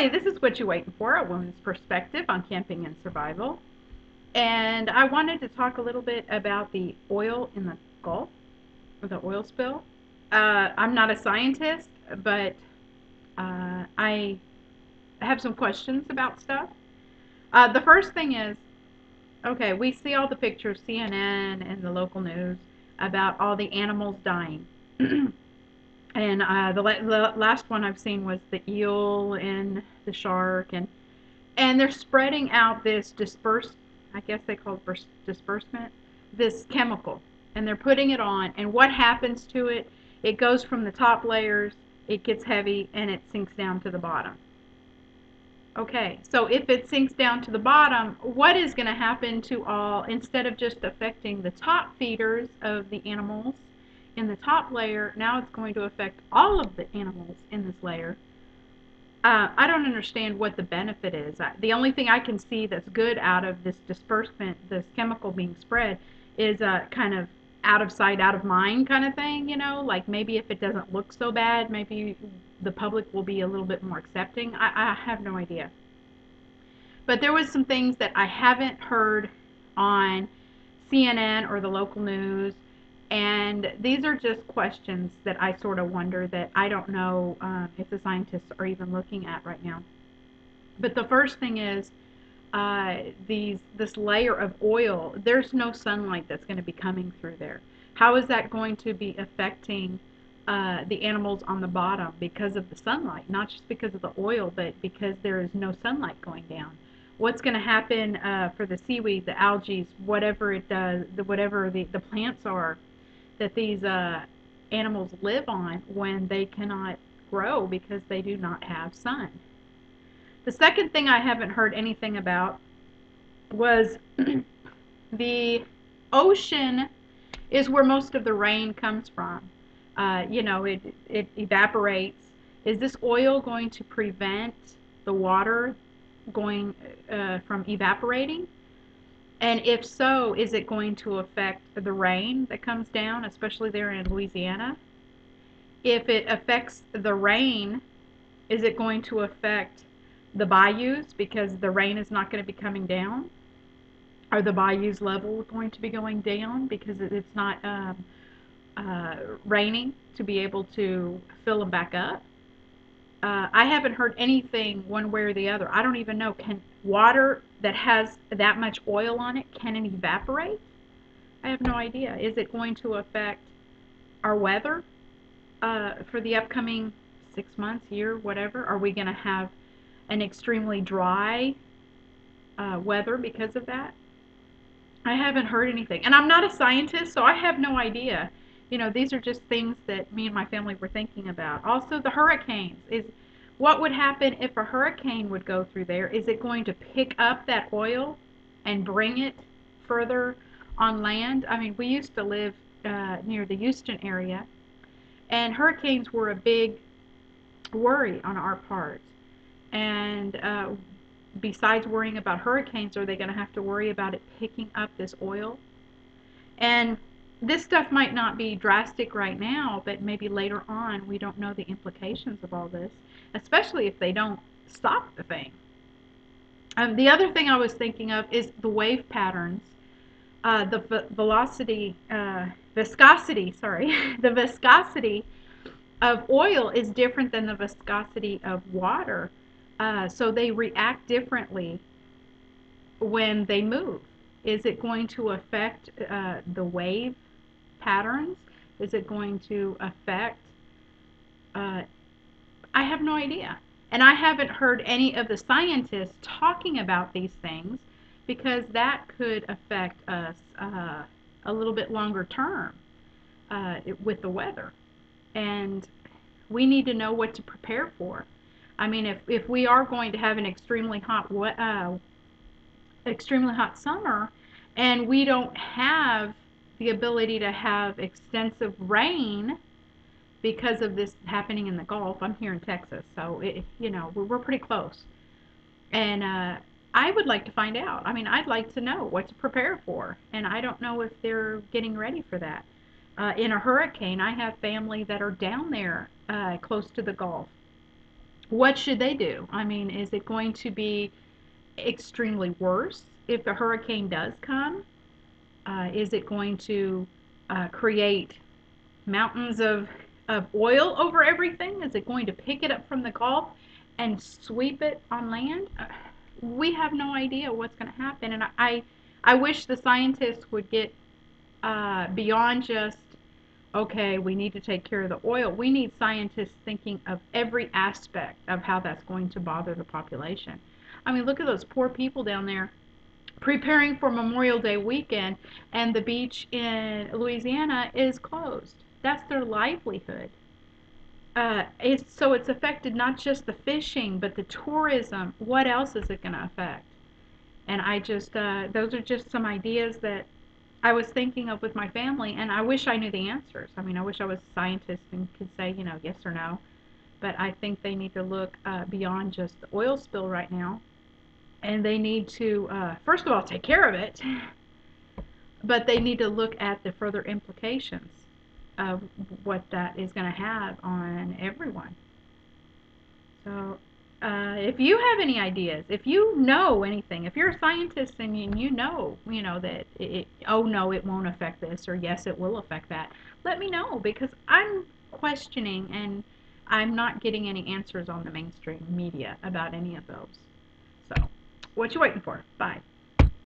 Hi, this is What You Waiting For, a woman's perspective on camping and survival. And I wanted to talk a little bit about the oil in the Gulf, the oil spill. I'm not a scientist, but I have some questions about stuff. The first thing is, okay, we see all the pictures, CNN and the local news, about all the animals dying. And the last one I've seen was the eel and the shark, and they're spreading out this I guess they call it disbursement, this chemical, and they're putting it on. And what happens to it? It goes from the top layers, it gets heavy, and it sinks down to the bottom. Okay, so if it sinks down to the bottom, what is going to happen to all, instead of just affecting the top feeders of the animals in the top layer, now it's going to affect all of the animals in this layer. I don't understand what the benefit is. The only thing I can see that's good out of this disbursement, this chemical being spread, is a kind of out of sight, out of mind kind of thing, like maybe if it doesn't look so bad, maybe the public will be a little bit more accepting. I have no idea. But there was some things that I haven't heard on CNN or the local news, and these are just questions that I sort of wonder that I don't know if the scientists are even looking at right now. But the first thing is this layer of oil. There's no sunlight that's going to be coming through there. How is that going to be affecting the animals on the bottom because of the sunlight? Not just because of the oil, but because there is no sunlight going down. What's going to happen for the seaweed, the algae, whatever it does, whatever the plants are that these animals live on when they cannot grow because they do not have sun? The second thing I haven't heard anything about was the ocean is where most of the rain comes from. It evaporates. Is this oil going to prevent the water going from evaporating? And if so, is it going to affect the rain that comes down, especially there in Louisiana? If it affects the rain, is it going to affect the bayous because the rain is not going to be coming down? Are the bayous level going to be going down because it's not raining to be able to fill them back up? I haven't heard anything one way or the other. I don't even know. Can water that has that much oil on it, can it evaporate? I have no idea. Is it going to affect our weather for the upcoming 6 months, year, whatever? Are we going to have an extremely dry weather because of that? I haven't heard anything. And I'm not a scientist, so I have no idea. These are just things that me and my family were thinking about. Also, the hurricanes. What would happen if a hurricane would go through there? Is it going to pick up that oil and bring it further on land? I mean, we used to live near the Houston area, and hurricanes were a big worry on our part. And besides worrying about hurricanes, are they going to have to worry about it picking up this oil? And this stuff might not be drastic right now, but maybe later on we don't know the implications of all this, especially if they don't stop the thing. The other thing I was thinking of is the wave patterns. Viscosity, sorry, the viscosity of oil is different than the viscosity of water. So they react differently when they move. Is it going to affect the wave patterns? Is it going to affect? I have no idea. And I haven't heard any of the scientists talking about these things because that could affect us a little bit longer term with the weather. And we need to know what to prepare for. I mean, if we are going to have an extremely hot summer, and we don't have the ability to have extensive rain because of this happening in the Gulf. I'm here in Texas, so we're pretty close. And I would like to find out. I mean, I'd like to know what to prepare for, and I don't know if they're getting ready for that. In a hurricane, I have family that are down there close to the Gulf, what should they do? I mean, is it going to be extremely worse if the hurricane does come? Is it going to create mountains of oil over everything? Is it going to pick it up from the Gulf and sweep it on land? We have no idea what's going to happen. And I wish the scientists would get beyond just, okay, we need to take care of the oil. We need scientists thinking of every aspect of how that's going to bother the population. I mean, look at those poor people down there preparing for Memorial Day weekend, and the beach in Louisiana is closed. That's their livelihood. So it's affected not just the fishing, but the tourism. What else is it going to affect? And those are just some ideas that I was thinking of with my family, and I wish I knew the answers. I mean, I wish I was a scientist and could say, yes or no. But I think they need to look beyond just the oil spill right now, and they need to, first of all, take care of it, but they need to look at the further implications of what that is going to have on everyone. So, if you have any ideas, if you know anything, if you're a scientist and you know that oh no, it won't affect this, or yes, it will affect that, let me know because I'm questioning and I'm not getting any answers on the mainstream media about any of those. So, what you waiting for? Bye.